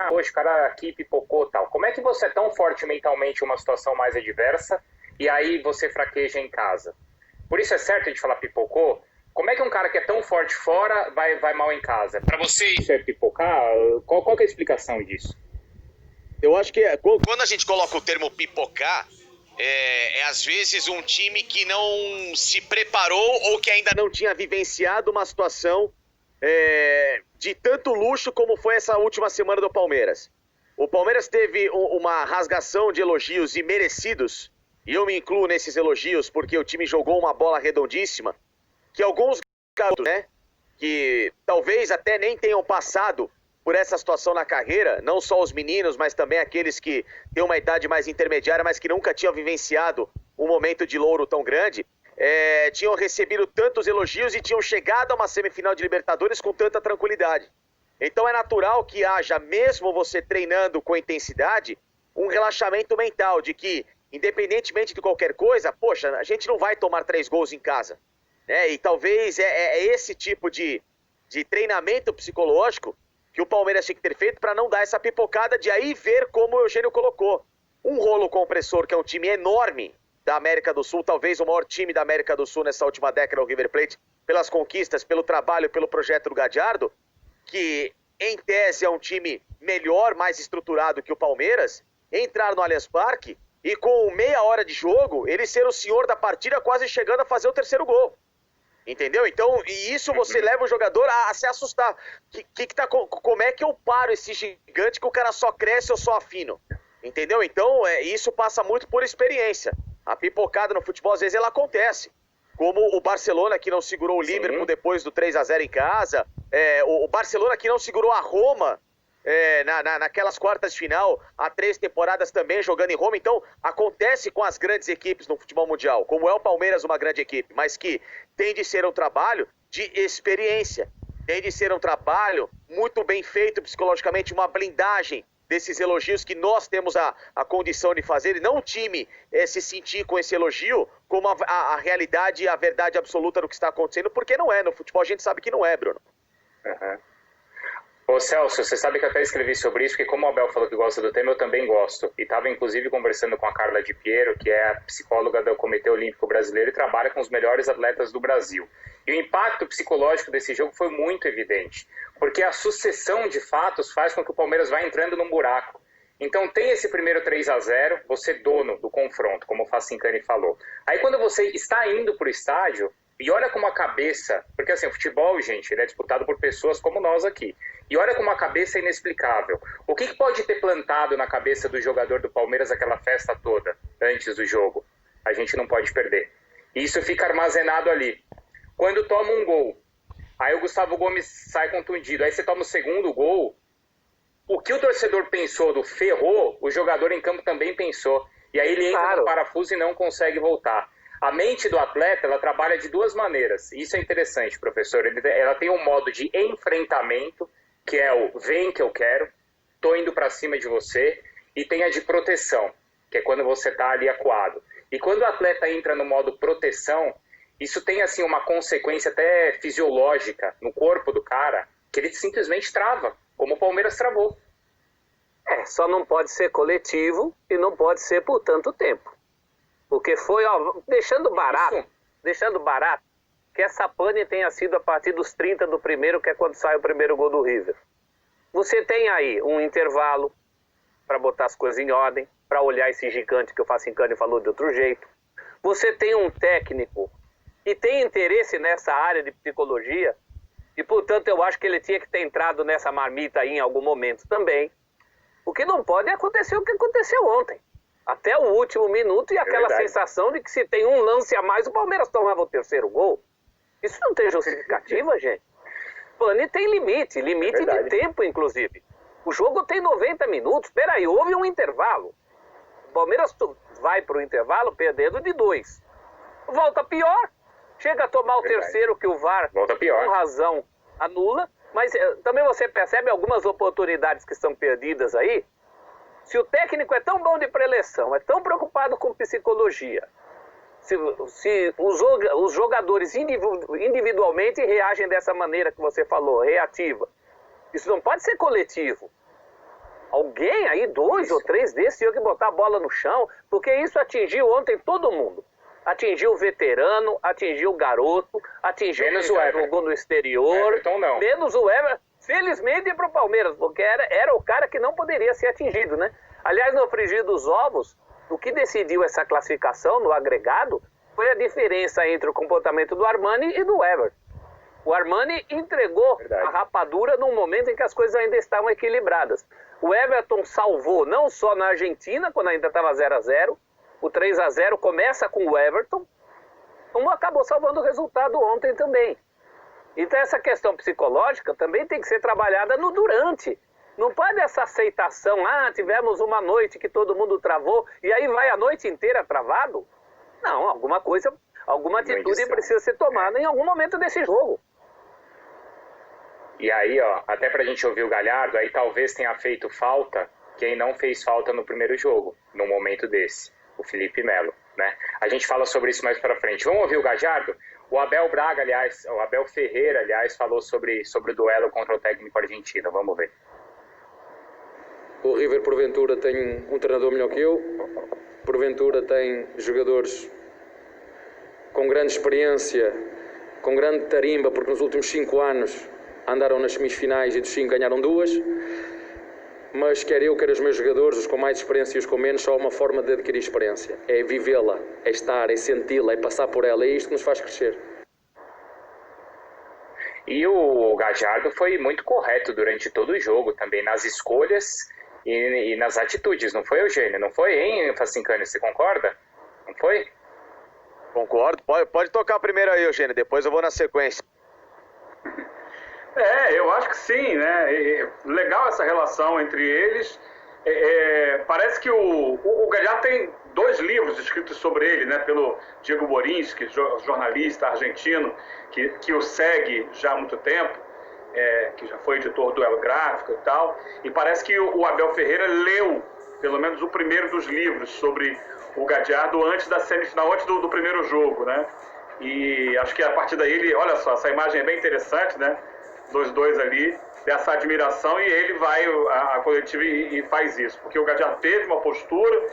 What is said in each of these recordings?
poxa, o cara aqui pipocou tal. Como é que você é tão forte mentalmente em uma situação mais adversa e aí você fraqueja em casa? Por isso é certo a gente falar pipocou? Como é que um cara que é tão forte fora vai mal em casa? Para você isso é pipocar? Qual que é a explicação disso? Eu acho que quando a gente coloca o termo pipocar, é às vezes um time que não se preparou ou que ainda não tinha vivenciado uma situação de tanto luxo como foi essa última semana do Palmeiras. O Palmeiras teve uma rasgação de elogios imerecidos, e eu me incluo nesses elogios porque o time jogou uma bola redondíssima, que alguns garotos, né, que talvez até nem tenham passado por essa situação na carreira, não só os meninos, mas também aqueles que têm uma idade mais intermediária, mas que nunca tinham vivenciado um momento de louro tão grande, tinham recebido tantos elogios e tinham chegado a uma semifinal de Libertadores com tanta tranquilidade. Então é natural que haja, mesmo você treinando com intensidade, um relaxamento mental de que, independentemente de qualquer coisa, poxa, a gente não vai tomar 3 gols em casa. E talvez esse tipo de treinamento psicológico que o Palmeiras tinha que ter feito para não dar essa pipocada de aí ver como o Eugênio colocou. Um rolo compressor, que é um time enorme da América do Sul, talvez o maior time da América do Sul nessa última década, o River Plate, pelas conquistas, pelo trabalho, pelo projeto do Gadiardo, que em tese é um time melhor, mais estruturado que o Palmeiras, entrar no Allianz Parque e com meia hora de jogo, ele ser o senhor da partida, quase chegando a fazer o 3º gol. Entendeu? Então, e isso você leva o jogador a se assustar. Como é que eu paro esse gigante que o cara só cresce ou só afino? Entendeu? Então, isso passa muito por experiência. A pipocada no futebol, às vezes, ela acontece. Como o Barcelona, que não segurou o Liverpool depois do 3-0 em casa. O Barcelona, que não segurou a Roma naquelas quartas de final, há 3 temporadas também jogando em Roma. Então, acontece com as grandes equipes no futebol mundial, como é o Palmeiras, uma grande equipe, mas que tem de ser um trabalho de experiência, tem de ser um trabalho muito bem feito psicologicamente, uma blindagem desses elogios que nós temos a condição de fazer, e não o time se sentir com esse elogio como a realidade e a verdade absoluta do que está acontecendo, porque não é. No futebol a gente sabe que não é, Bruno. Uhum. Ô Celso, você sabe que eu até escrevi sobre isso, porque como o Abel falou que gosta do tema, eu também gosto. E estava inclusive conversando com a Carla Di Piero, que é a psicóloga do Comitê Olímpico Brasileiro e trabalha com os melhores atletas do Brasil. E o impacto psicológico desse jogo foi muito evidente, porque a sucessão de fatos faz com que o Palmeiras vá entrando num buraco. Então tem esse primeiro 3-0, você dono do confronto, como o Facincani falou. Aí quando você está indo para o estádio, e olha como a cabeça, porque assim, o futebol, gente, ele é disputado por pessoas como nós aqui. E olha como a cabeça é inexplicável. O que pode ter plantado na cabeça do jogador do Palmeiras aquela festa toda, antes do jogo? A gente não pode perder. E isso fica armazenado ali. Quando toma um gol, aí o Gustavo Gomes sai contundido, aí você toma o segundo gol, o que o torcedor pensou do ferrou, o jogador em campo também pensou. E aí ele entra no parafuso e não consegue voltar. A mente do atleta, ela trabalha de 2 maneiras. Isso é interessante, professor. Ela tem um modo de enfrentamento, que é o vem que eu quero, tô indo para cima de você, e tem a de proteção, que é quando você tá ali acuado. E quando o atleta entra no modo proteção, isso tem assim uma consequência até fisiológica no corpo do cara, que ele simplesmente trava, como o Palmeiras travou. Só não pode ser coletivo e não pode ser por tanto tempo. Porque foi, deixando barato, que essa pane tenha sido a partir dos 30 do primeiro, que é quando sai o primeiro gol do River. Você tem aí um intervalo para botar as coisas em ordem, para olhar esse gigante que o Facincani falou de outro jeito. Você tem um técnico que tem interesse nessa área de psicologia e, portanto, eu acho que ele tinha que ter entrado nessa marmita aí em algum momento também. O que não pode é acontecer o que aconteceu ontem. Até o último minuto e aquela sensação de que se tem um lance a mais, o Palmeiras tomava o 3º gol. Isso não tem justificativa, gente. Pane tem limite de tempo, inclusive. O jogo tem 90 minutos. Peraí, houve um intervalo. O Palmeiras vai para o intervalo perdendo de 2. Volta pior. Chega a tomar o 3º que o VAR, com razão, anula. Mas também você percebe algumas oportunidades que são perdidas aí. Se o técnico é tão bom de preleção, é tão preocupado com psicologia, se os jogadores individualmente reagem dessa maneira que você falou, reativa, isso não pode ser coletivo. Alguém aí, 2 ou 3 desses, tinham que botar a bola no chão, porque isso atingiu ontem todo mundo. Atingiu o veterano, atingiu o garoto, atingiu menos quem o já Everton. jogou no exterior. Everton não. Menos o Everton. Felizmente para o Palmeiras, porque era o cara que não poderia ser atingido, né? Aliás, no frigir dos ovos, o que decidiu essa classificação no agregado foi a diferença entre o comportamento do Armani e do Everton. O Armani entregou a rapadura num momento em que as coisas ainda estavam equilibradas. O Everton salvou não só na Argentina, quando ainda estava 0-0, o 3-0 começa com o Everton, como acabou salvando o resultado ontem também. Então essa questão psicológica também tem que ser trabalhada no durante. Não pode essa aceitação, tivemos uma noite que todo mundo travou, e aí vai a noite inteira travado? Não, alguma atitude precisa ser tomada em algum momento desse jogo. E aí, ó, até pra gente ouvir o Galhardo, aí talvez tenha feito falta quem não fez falta no primeiro jogo, num momento desse, o Felipe Melo, né? A gente fala sobre isso mais pra frente. Vamos ouvir o Galhardo? O Abel Ferreira, aliás, falou sobre o duelo contra o técnico argentino. Vamos ver. O River, porventura, tem um treinador melhor que eu, porventura tem jogadores com grande experiência, com grande tarimba, porque nos últimos 5 anos andaram nas semifinais e dos 5 ganharam 2, mas quer eu, quer os meus jogadores, os com mais experiência e os com menos, só há uma forma de adquirir experiência, é vivê-la, é estar, é senti-la, é passar por ela, é isto que nos faz crescer. E o Galhardo foi muito correto durante todo o jogo, também nas escolhas e nas atitudes, não foi, Eugênio? Não foi, hein, Facincani? Você concorda? Não foi? Concordo. Pode tocar primeiro aí, Eugênio, depois eu vou na sequência. Eu acho que sim, né? Legal essa relação entre eles. Parece que o Galhardo tem 2 livros escritos sobre ele, né? Pelo Diego Borinski, jornalista argentino, que o segue já há muito tempo, que já foi editor do Duelo Gráfico e tal. E parece que o Abel Ferreira leu, pelo menos, o primeiro dos livros sobre o Galhardo antes da semifinal, antes do primeiro jogo, né? E acho que a partir daí, olha só, essa imagem é bem interessante, né? Dos dois ali, dessa admiração, e ele vai à coletiva e faz isso, porque o Galhardo teve uma postura,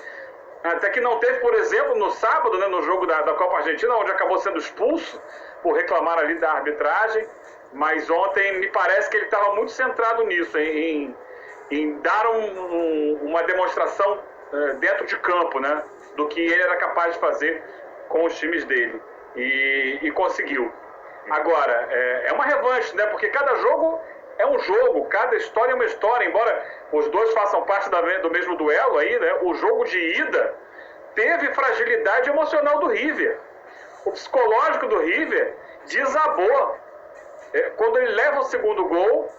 até que não teve, por exemplo, no sábado, né, no jogo da Copa Argentina, onde acabou sendo expulso por reclamar ali da arbitragem, mas ontem me parece que ele estava muito centrado nisso, em dar uma demonstração dentro de campo, né, do que ele era capaz de fazer com os times dele, e conseguiu. Agora, é uma revanche, né? Porque cada jogo é um jogo, cada história é uma história. Embora os dois façam parte do mesmo duelo aí, né? O jogo de ida teve fragilidade emocional do River. O psicológico do River desabou. Quando ele leva o segundo gol,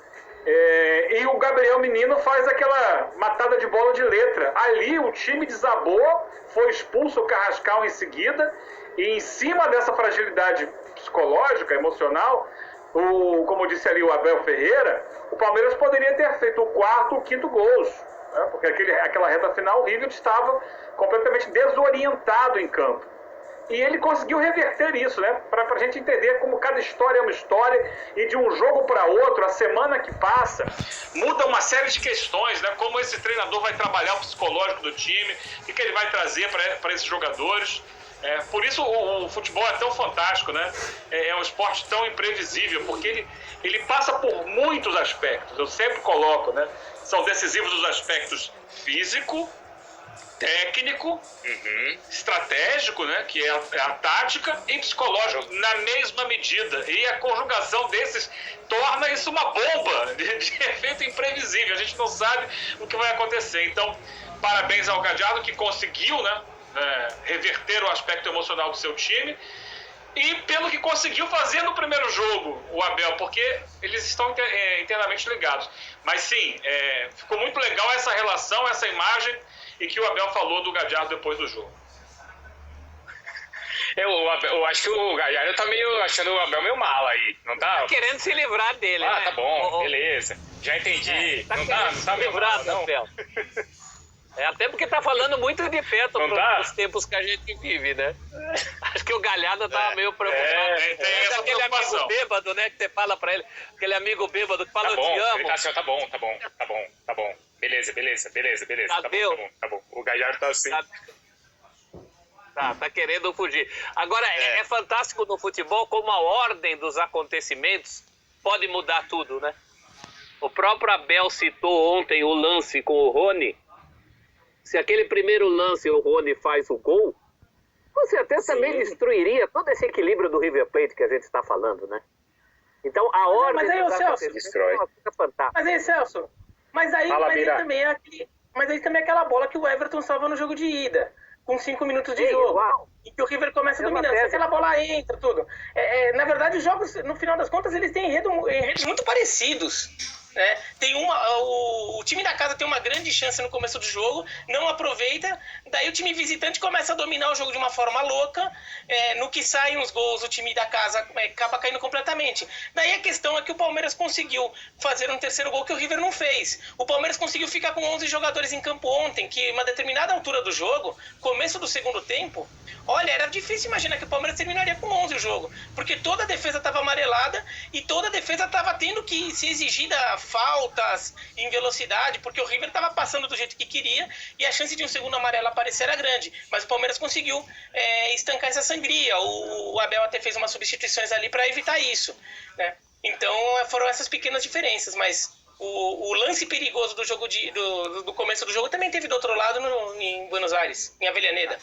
e o Gabriel Menino faz aquela matada de bola de letra. Ali o time desabou, foi expulso o Carrascal em seguida, e em cima dessa fragilidade psicológica, emocional, como disse ali o Abel Ferreira, o Palmeiras poderia ter feito o 4º, o 5º gols, né? Porque aquela reta final o River estava completamente desorientado em campo. E ele conseguiu reverter isso, né? Para a gente entender como cada história é uma história, e de um jogo para outro, a semana que passa, muda uma série de questões, né? Como esse treinador vai trabalhar o psicológico do time, o que ele vai trazer para esses jogadores. Por isso o futebol é tão fantástico, né? É um esporte tão imprevisível, porque ele passa por muitos aspectos. Eu sempre coloco, né? São decisivos os aspectos físico, técnico, estratégico, né? Que é a tática, e psicológico, na mesma medida. E a conjugação desses torna isso uma bomba de efeito imprevisível. A gente não sabe o que vai acontecer. Então, parabéns ao Galhardo, que conseguiu, né? Reverter o aspecto emocional do seu time, e pelo que conseguiu fazer no primeiro jogo, o Abel, porque eles estão internamente ligados. Mas sim, ficou muito legal essa relação, essa imagem, e que o Abel falou do Galhardo depois do jogo. Eu acho que o Galhardo tá achando o Abel meio mala aí, não tá? Tá querendo se livrar dele, né? Tá bom, beleza, já entendi. Tá não querendo tá se livrar do Abel. Até porque tá falando muito de perto Não os tempos que a gente vive, né? Acho que o Galhardo tava meio preocupado. tem essa aquele preocupação. amigo bêbado, né? Que você fala pra ele. Aquele amigo bêbado que fala, Tá eu bom, te amo. ele tá assim, ó, tá bom. Beleza. Tadeu. Tá bom. O Galhardo tá assim. Tá querendo fugir. Agora, é fantástico no futebol como a ordem dos acontecimentos pode mudar tudo, né? O próprio Abel citou ontem o lance com o Rony. Se aquele primeiro lance o Rony faz o gol, você até também destruiria todo esse equilíbrio do River Plate que a gente está falando, né? Então, a ordem... Mas aí, dos Celso, acontecimentos destrói. é uma coisa fantástica. Mas aí, Celso, mas aí também é aquela bola que o Everton salva no jogo de ida, com 5 minutos de jogo. Igual. E que o River começa É uma dominando. Se tese. aquela bola entra, tudo. Na verdade, os jogos, no final das contas, eles têm enredos muito parecidos. Né? O time da casa tem uma grande chance no começo do jogo, não aproveita, daí o time visitante começa a dominar o jogo de uma forma louca, no que saem os gols o time da casa acaba caindo completamente. Daí a questão é que o Palmeiras conseguiu fazer um terceiro gol que o River não fez. O Palmeiras conseguiu ficar com 11 jogadores em campo ontem, que uma determinada altura do jogo, começo do segundo tempo, olha, era difícil imaginar que o Palmeiras terminaria com 11 o jogo, porque toda a defesa estava amarelada e toda a defesa estava tendo que se exigir faltas em velocidade, porque o River estava passando do jeito que queria e a chance de um segundo amarelo aparecer era grande, mas o Palmeiras conseguiu estancar essa sangria. O Abel até fez umas substituições ali para evitar isso, né? Então foram essas pequenas diferenças, mas o lance perigoso do jogo do começo do jogo também teve do outro lado em Buenos Aires, em Avellaneda.